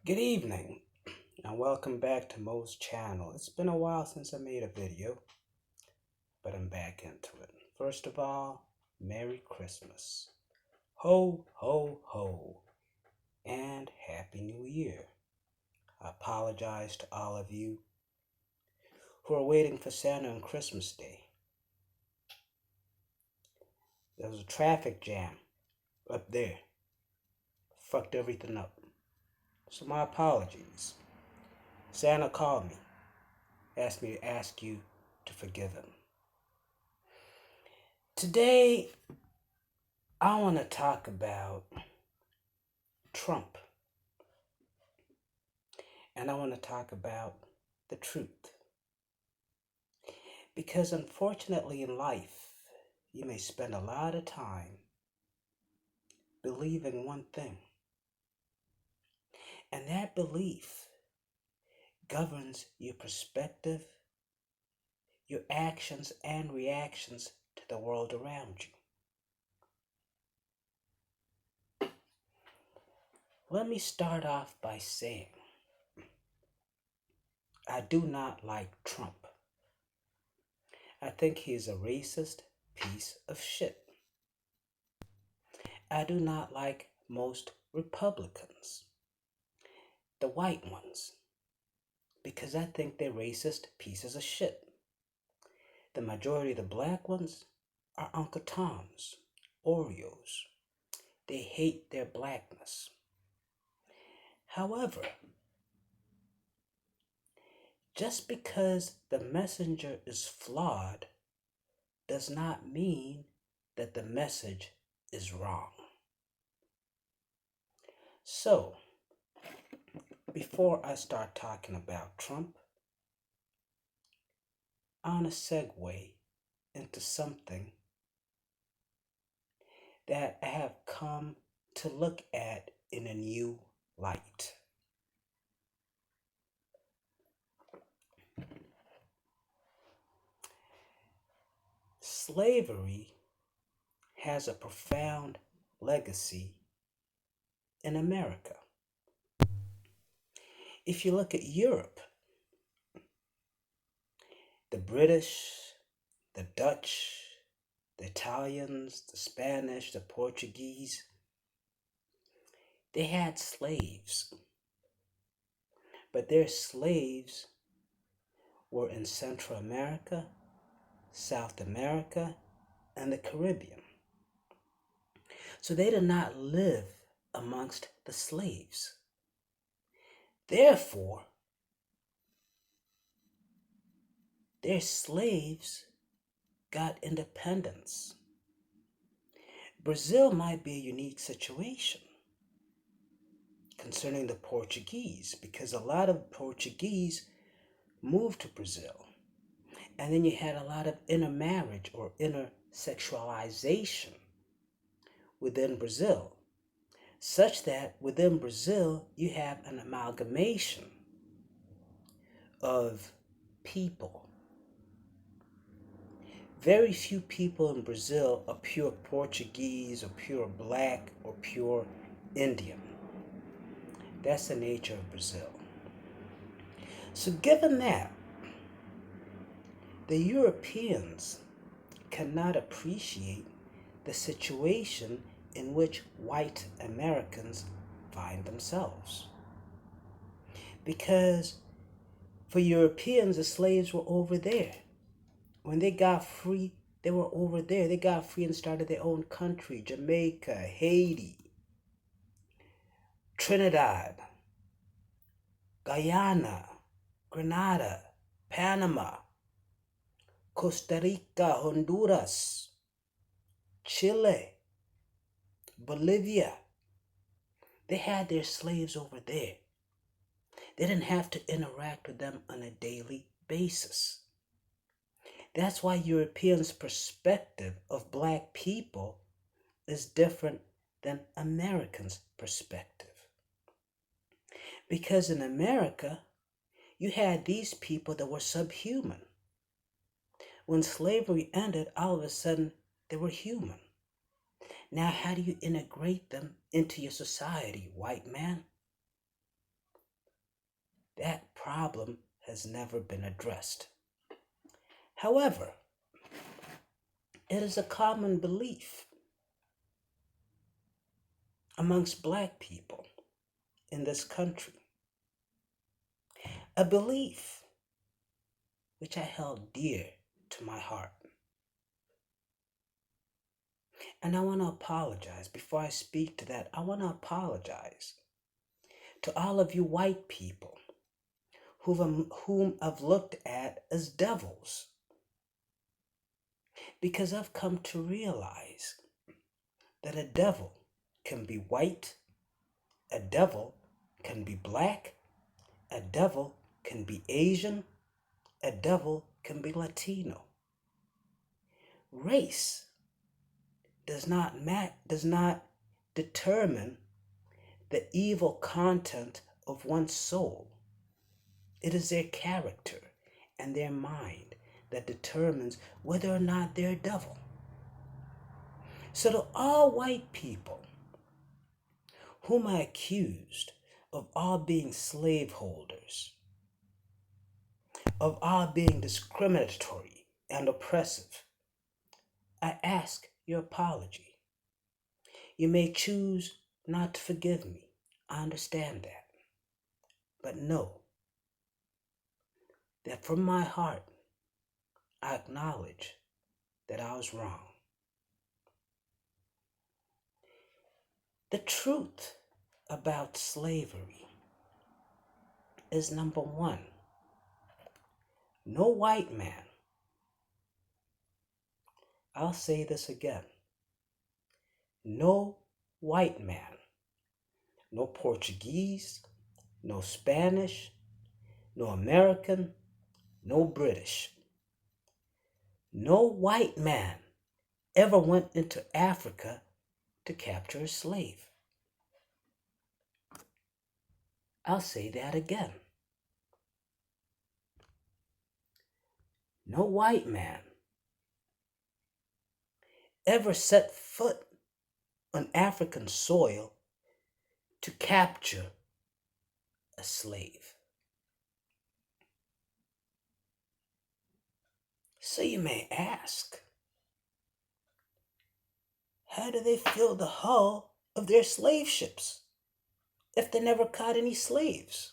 Good evening and welcome back to Mo's channel. It's been a while since I made a video, but I'm back into it. First of all, Merry Christmas. Ho, ho, ho, and Happy New Year. I apologize to all of you who are waiting for Santa on Christmas Day. There was a traffic jam up there. Fucked everything up. So my apologies. Santa called me, asked me to ask you to forgive him. Today, I want to talk about Trump. And I want to talk about the truth. Because unfortunately in life, you may spend a lot of time believing one thing. And that belief governs your perspective, your actions and reactions to the world around you. Let me start off by saying, I do not like Trump. I think he's a racist piece of shit. I do not like most Republicans, the white ones, because I think they're racist pieces of shit. The majority of the black ones are Uncle Toms, Oreos. They hate their blackness. However, just because the messenger is flawed does not mean that the message is wrong. So, before I start talking about Trump, I want to segue into something that I have come to look at in a new light. Slavery has a profound legacy in America. If you look at Europe, the British, the Dutch, the Italians, the Spanish, the Portuguese, they had slaves. But their slaves were in Central America, South America, and the Caribbean. So they did not live amongst the slaves. Therefore, their slaves got independence. Brazil might be a unique situation concerning the Portuguese, because a lot of Portuguese moved to Brazil. And then you had a lot of intermarriage or intersexualization within Brazil, such that within Brazil you have an amalgamation of people. Very few people in Brazil are pure Portuguese or pure black or pure Indian. That's the nature of Brazil. So given that, the Europeans cannot appreciate the situation in which white Americans find themselves. Because for Europeans, the slaves were over there. When they got free, they were over there. They got free and started their own country: Jamaica, Haiti, Trinidad, Guyana, Grenada, Panama, Costa Rica, Honduras, Chile, Bolivia. They had their slaves over there. They didn't have to interact with them on a daily basis. That's why Europeans' perspective of black people is different than Americans' perspective. Because in America, you had these people that were subhuman. When slavery ended, all of a sudden, they were human. Now, how do you integrate them into your society, white man? that problem has never been addressed. However, it is a common belief amongst black people in this country, a belief which I held dear to my heart. And I want to apologize. Before I speak to that, I want to apologize to all of you white people whom I've looked at as devils. Because I've come to realize that a devil can be white, a devil can be black, a devil can be Asian, a devil can be Latino. Race does not determine the evil content of one's soul. It is their character and their mind that determines whether or not they're a devil. So to all white people whom I accused of all being slaveholders, of all being discriminatory and oppressive, I ask your apology. You may choose not to forgive me. I understand that. But know that from my heart, I acknowledge that I was wrong. The truth about slavery is, number one, no white man, I'll say this again, no white man, no Portuguese, no Spanish, no American, no British, no white man ever went into Africa to capture a slave. I'll say that again. No white man ever set foot on African soil to capture a slave. So you may ask, how do they fill the hull of their slave ships if they never caught any slaves?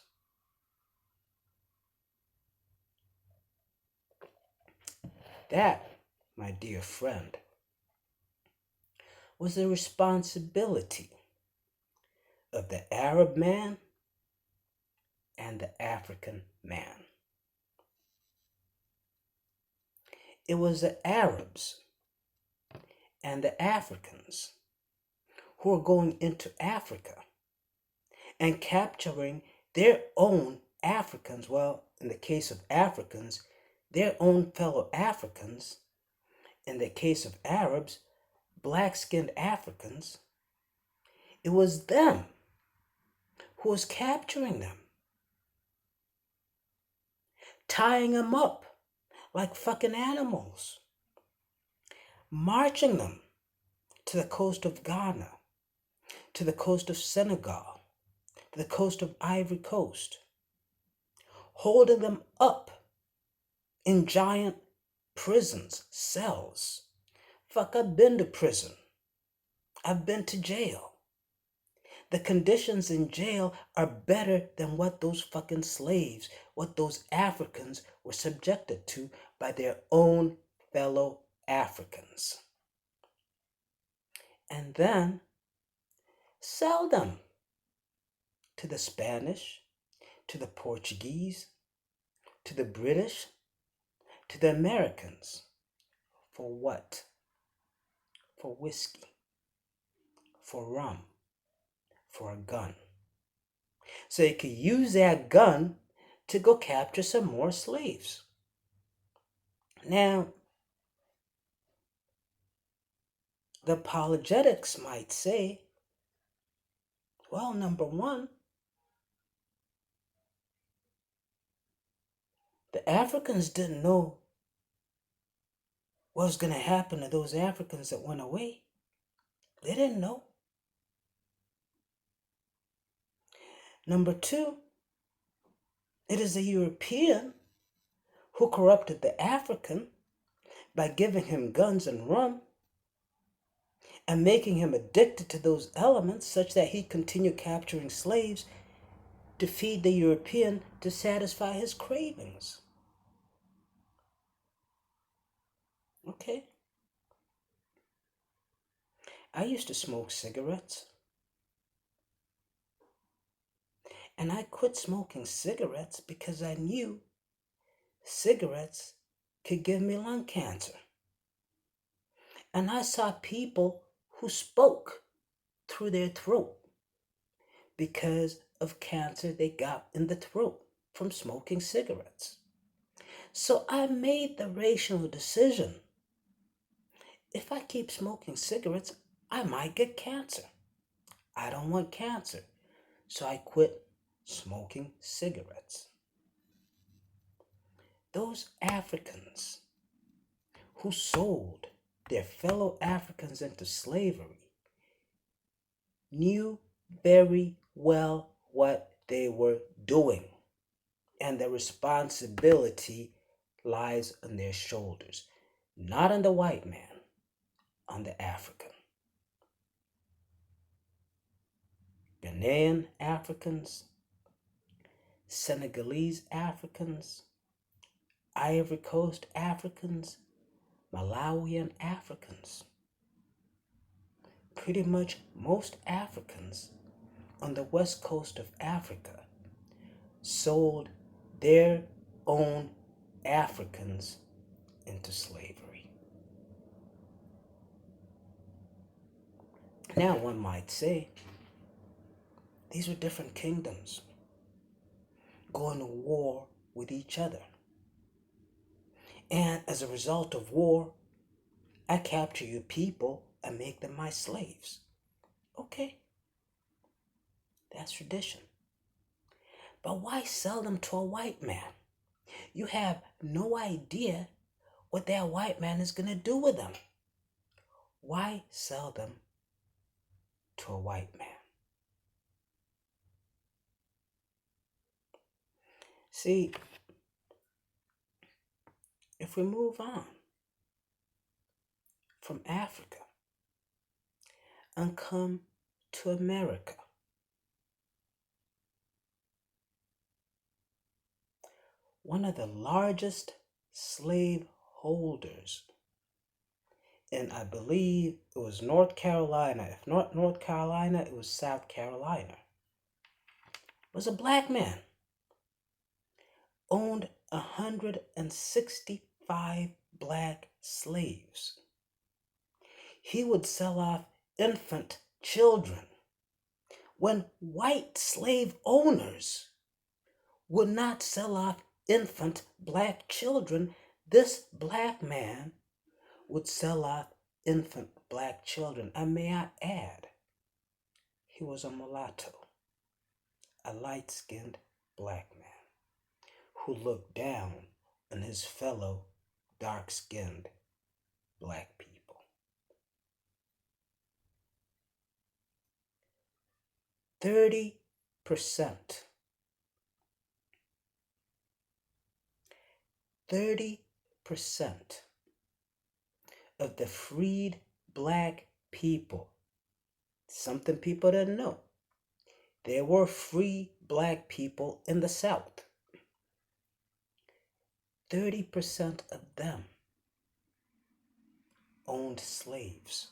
That, my dear friend, was the responsibility of the Arab man and the African man. It was the Arabs and the Africans who were going into Africa and capturing their own Africans, well, in the case of Africans, their own fellow Africans, in the case of Arabs, black-skinned Africans. It was them who was capturing them, tying them up like fucking animals, marching them to the coast of Ghana, to the coast of Senegal, to the coast of Ivory Coast, holding them up in giant prisons, cells. Fuck, I've been to prison. I've been to jail. The conditions in jail are better than what those fucking slaves, what those Africans were subjected to by their own fellow Africans. And then sell them to the Spanish, to the Portuguese, to the British, to the Americans. For what? For whiskey, for rum, for a gun. So you could use that gun to go capture some more slaves. Now, the apologetics might say, well, number one, the Africans didn't know what was going to happen to those Africans that went away. They didn't know. Number two, It is the European who corrupted the African by giving him guns and rum and making him addicted to those elements such that he continued capturing slaves to feed the European to satisfy his cravings. Okay? I used to smoke cigarettes. And I quit smoking cigarettes because I knew cigarettes could give me lung cancer. And I saw people who spoke through their throat because of cancer they got in the throat from smoking cigarettes. So I made the rational decision. If I keep smoking cigarettes, I might get cancer. I don't want cancer. So I quit smoking cigarettes. Those Africans who sold their fellow Africans into slavery knew very well what they were doing, and the responsibility lies on their shoulders, not on the white man, on the African. Ghanaian Africans, Senegalese Africans, Ivory Coast Africans, Malawian Africans. Pretty much most Africans on the west coast of Africa sold their own Africans into slavery. Now one might say, these were different kingdoms going to war with each other. And as a result of war, I capture your people and make them my slaves. Okay, that's tradition. But why sell them to a white man? You have no idea what that white man is going to do with them. Why sell them to a white man? See, if we move on from Africa and come to America, one of the largest slave holders, and I believe it was North Carolina, if not North Carolina, it was South Carolina, was a black man, owned 165 black slaves. He would sell off infant children when white slave owners would not sell off infant black children. This black man would sell off infant black children. And may I add, he was a mulatto, a light-skinned black man who looked down on his fellow dark-skinned black people. 30% of the freed black people, something people didn't know, there were free black people in the South. 30% of them owned slaves.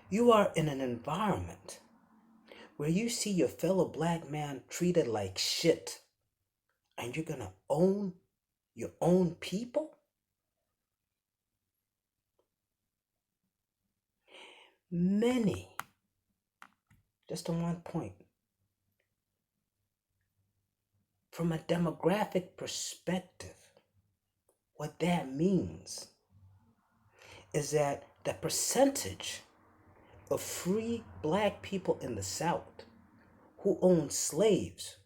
You are in an environment where you see your fellow black man treated like shit, and you're gonna own your own people? Many, just on one point, from a demographic perspective, what that means is that the percentage of free black people in the South who owned slaves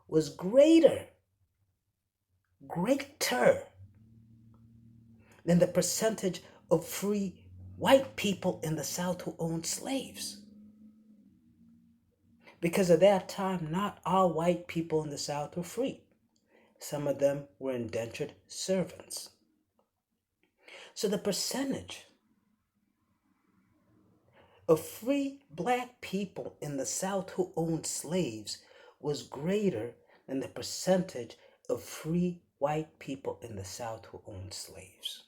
was greater than the percentage of free white people in the South who owned slaves. Because at that time, not all white people in the South were free. Some of them were indentured servants. So the percentage of free black people in the South who owned slaves was greater than the percentage of free white people in the South who owned slaves.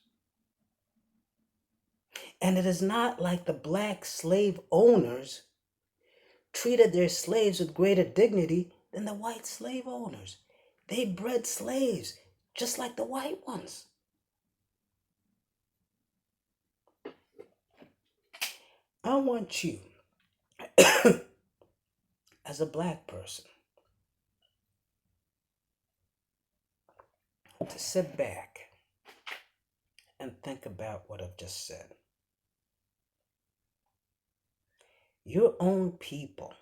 And it is not like the black slave owners treated their slaves with greater dignity than the white slave owners. They bred slaves just like the white ones. I want you, as a black person, to sit back and think about what I've just said. Your own people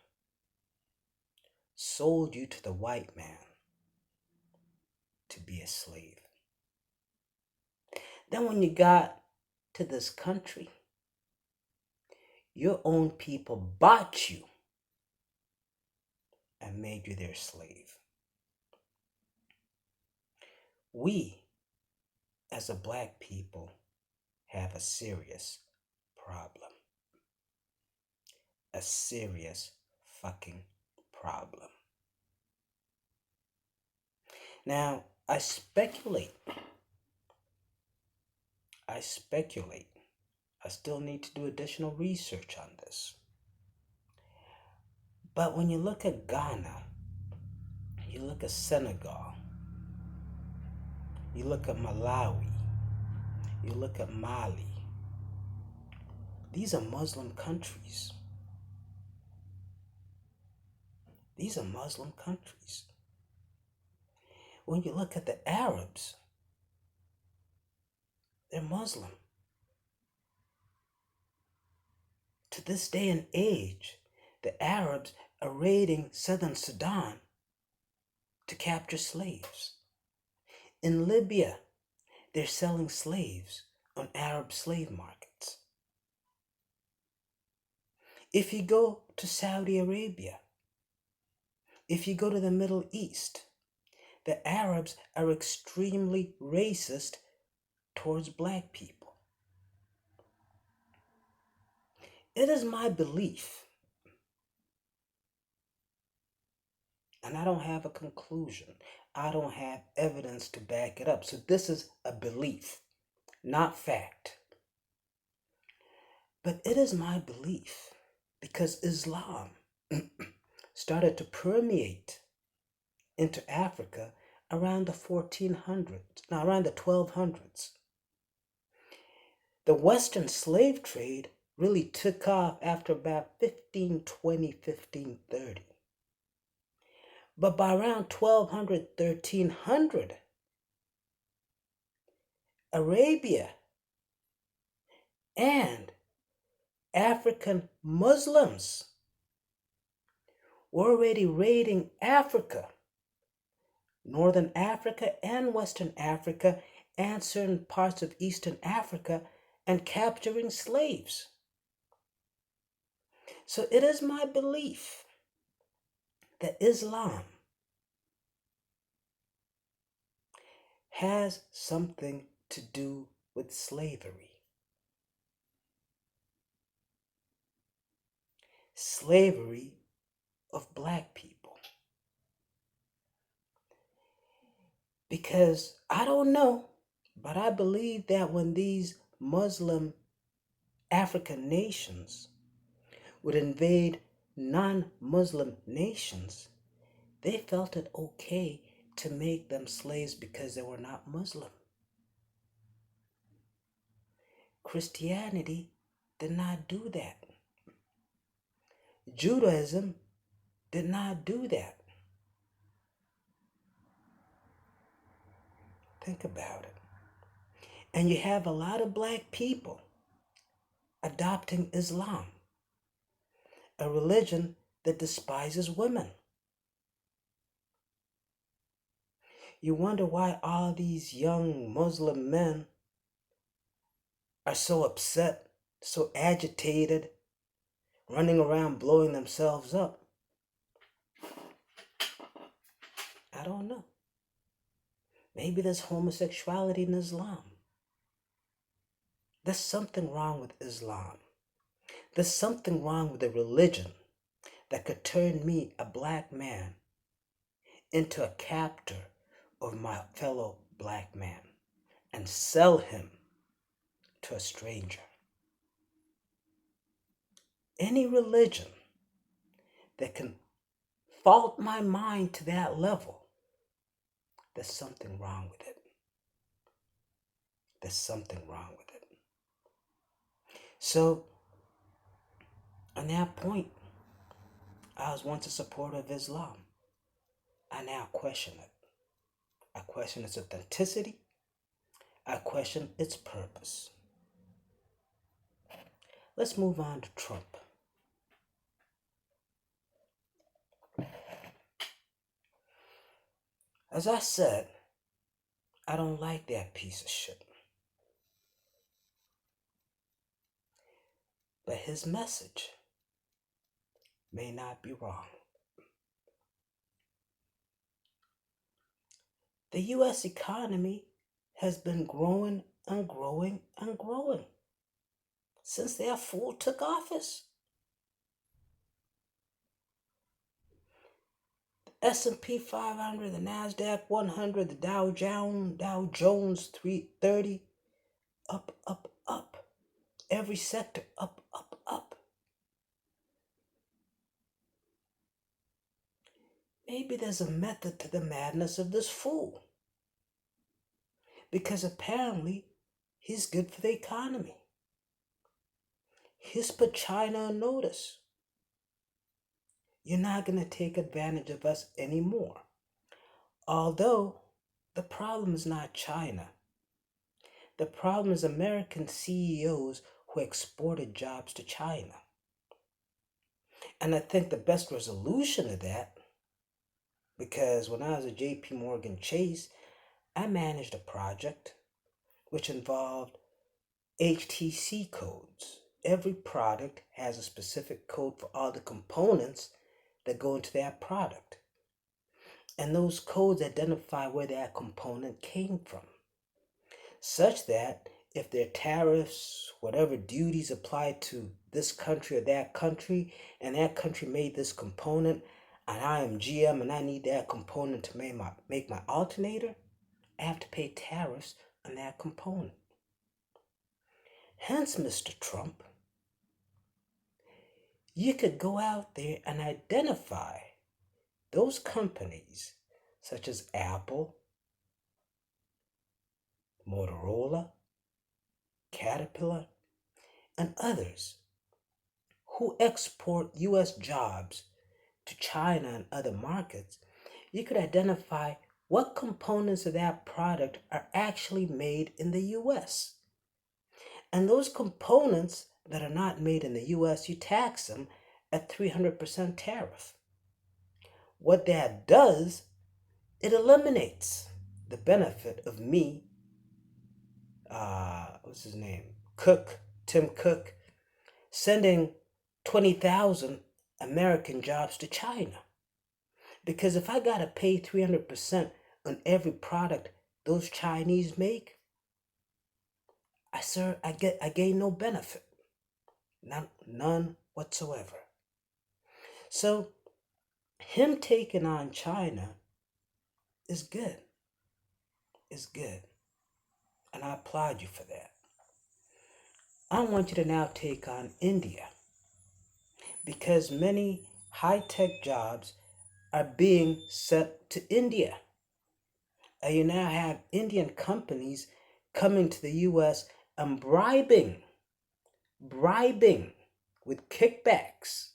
sold you to the white man to be a slave. Then when you got to this country, your own people bought you and made you their slave. We, as a black people, have a serious problem. A serious fucking problem. Now, I speculate. I still need to do additional research on this. But when you look at Ghana, you look at Senegal, you look at Malawi, you look at Mali, these are Muslim countries. These are Muslim countries. When you look at the Arabs, they're Muslim. To this day and age, the Arabs are raiding southern Sudan to capture slaves. In Libya, they're selling slaves on Arab slave markets. If you go to Saudi Arabia, if you go to the Middle East, the Arabs are extremely racist towards black people. It is my belief, and I don't have a conclusion. I don't have evidence to back it up. So this is a belief, not fact. But it is my belief because Islam started to permeate into Africa around the 1200s. The Western slave trade really took off after about 1520, 1530. But by around 1200, 1300, Arabia and African Muslims were already raiding Africa, Northern Africa and Western Africa, and certain parts of Eastern Africa, and capturing slaves. So it is my belief that Islam has something to do with slavery. Slavery of black people. Because I don't know, but I believe that when these Muslim African nations would invade non-Muslim nations, they felt it okay to make them slaves because they were not Muslim. Christianity did not do that. Judaism did not do that. Think about it. And you have a lot of black people adopting Islam, a religion that despises women. You wonder why all these young Muslim men are so upset, so agitated, running around blowing themselves up. I don't know. Maybe there's homosexuality in Islam. There's something wrong with Islam. There's something wrong with a religion that could turn me, a black man, into a captor of my fellow black man and sell him to a stranger. Any religion that can fault my mind to that level, there's something wrong with it. There's something wrong with it. So, on that point, I was once a supporter of Islam. I now question it. I question its authenticity. I question its purpose. Let's move on to Trump. As I said, I don't like that piece of shit. But his message may not be wrong. The U.S. economy has been growing and growing and growing since that fool took office. The S&P 500, the NASDAQ 100, the Dow Jones 330, up, up, up. Every sector, up, up, up. Maybe there's a method to the madness of this fool. Because apparently, he's good for the economy. He's put China on notice. You're not going to take advantage of us anymore. Although, the problem is not China. The problem is American CEOs who exported jobs to China. And I think the best resolution of that, because when I was at JP Morgan Chase, I managed a project which involved HTC codes. Every product has a specific code for all the components that go into that product. And those codes identify where that component came from, such that if there are tariffs, whatever duties apply to this country or that country, and that country made this component, and I am GM and I need that component to make my alternator, I have to pay tariffs on that component. Hence, Mr. Trump, you could go out there and identify those companies such as Apple, Motorola, Caterpillar, and others who export U.S. jobs to China and other markets. You could identify what components of that product are actually made in the U.S. And those components that are not made in the U.S., you tax them at 300% tariff. What that does, it eliminates the benefit of me, what's his name? Tim Cook, sending 20,000 American jobs to China. Because if I gotta pay 300% on every product those Chinese make, I gain no benefit. None whatsoever. So him taking on China is good. It's good. And I applaud you for that. I want you to now take on India, because many high-tech jobs are being sent to India. And you now have Indian companies coming to the U.S. and bribing with kickbacks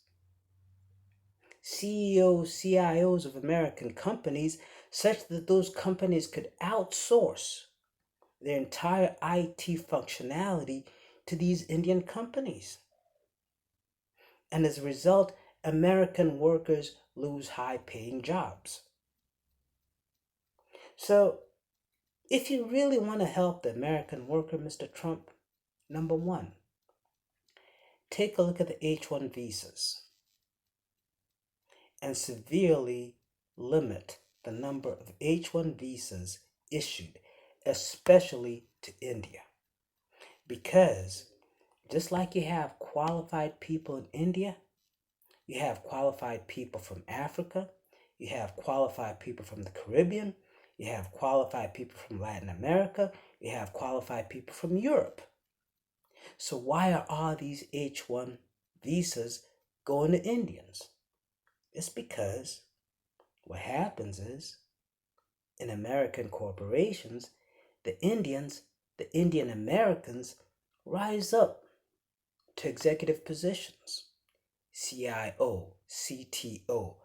CEOs, CIOs of American companies, such that those companies could outsource their entire IT functionality to these Indian companies. And as a result, American workers lose high-paying jobs. So, if you really want to help the American worker, Mr. Trump, number one, take a look at the H-1 visas and severely limit the number of H-1 visas issued, especially to India. Because just like you have qualified people in India, you have qualified people from Africa, you have qualified people from the Caribbean, you have qualified people from Latin America, you have qualified people from Europe. So why are all these H-1 visas going to Indians? It's because what happens is in American corporations, the Indian Americans rise up to executive positions. CIO, CTO,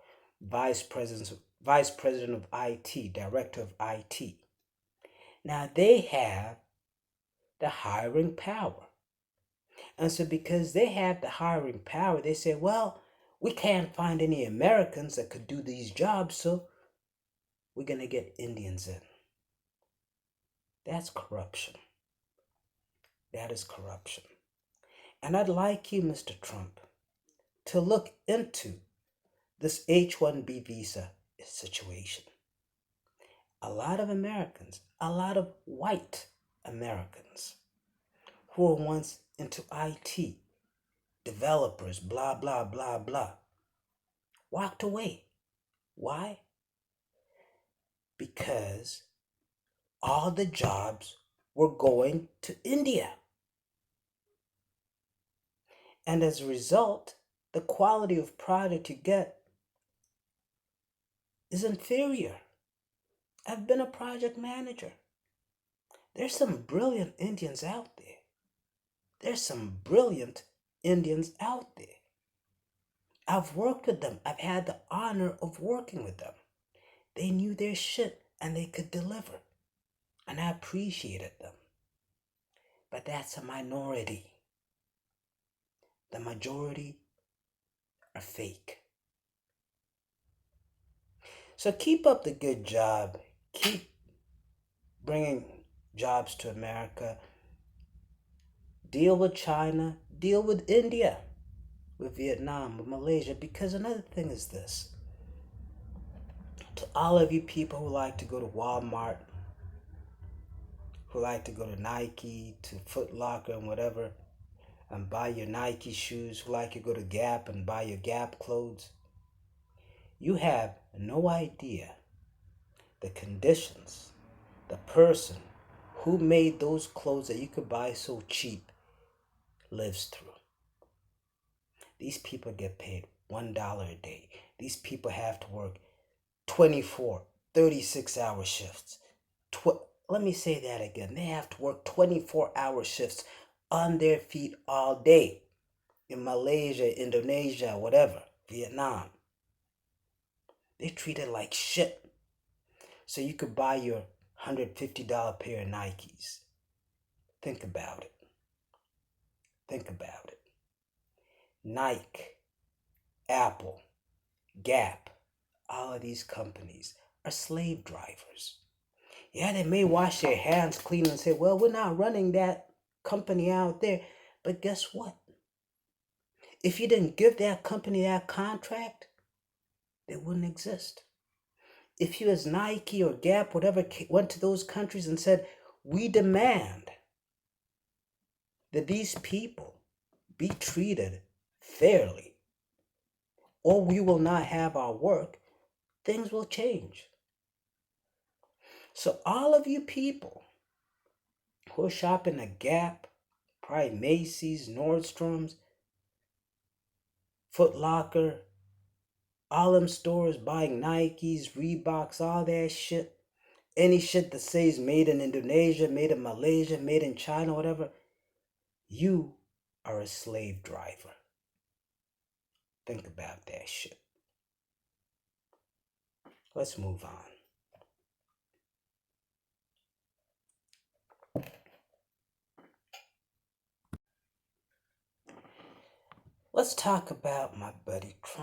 Vice President of IT, Director of IT. Now they have the hiring power. And so because they have the hiring power, they say, well, we can't find any Americans that could do these jobs, so we're going to get Indians in. That's corruption. That is corruption. And I'd like you, Mr. Trump, to look into this H-1B visa situation. A lot of Americans, a lot of white Americans who were once into IT, developers, blah, blah, blah, blah, walked away. Why? Because all the jobs were going to India. And as a result, the quality of product you get is inferior. I've been a project manager. There's some brilliant Indians out there. There's some brilliant Indians out there. I've worked with them. I've had the honor of working with them. They knew their shit and they could deliver. And I appreciated them. But that's a minority. The majority are fake. So keep up the good job. Keep bringing jobs to America. Deal with China. Deal with India. With Vietnam. With Malaysia. Because another thing is this. To all of you people who like to go to Walmart, who like to go to Nike, to Foot Locker and whatever, and buy your Nike shoes, who like to go to Gap and buy your Gap clothes, you have no idea the conditions the person who made those clothes that you could buy so cheap lives through. These people get paid $1 a day. These people have to work 24, 36-hour shifts. Let me say that again. They have to work 24-hour shifts on their feet all day in Malaysia, Indonesia, whatever, Vietnam. They're treated like shit. So you could buy your $150 pair of Nikes. Think about it. Think about it. Nike, Apple, Gap, all of these companies are slave drivers. Yeah, they may wash their hands clean and say, well, we're not running that company out there. But guess what? If you didn't give that company that contract, they wouldn't exist. If you as Nike or Gap, whatever, went to those countries and said, we demand that these people be treated fairly, or we will not have our work, things will change. So all of you people who are shopping at Gap, probably Macy's, Nordstrom's, Foot Locker, all them stores buying Nikes, Reeboks, all that shit, any shit that says made in Indonesia, made in Malaysia, made in China, whatever, you are a slave driver. Think about that shit. Let's move on. Let's talk about my buddy Trump.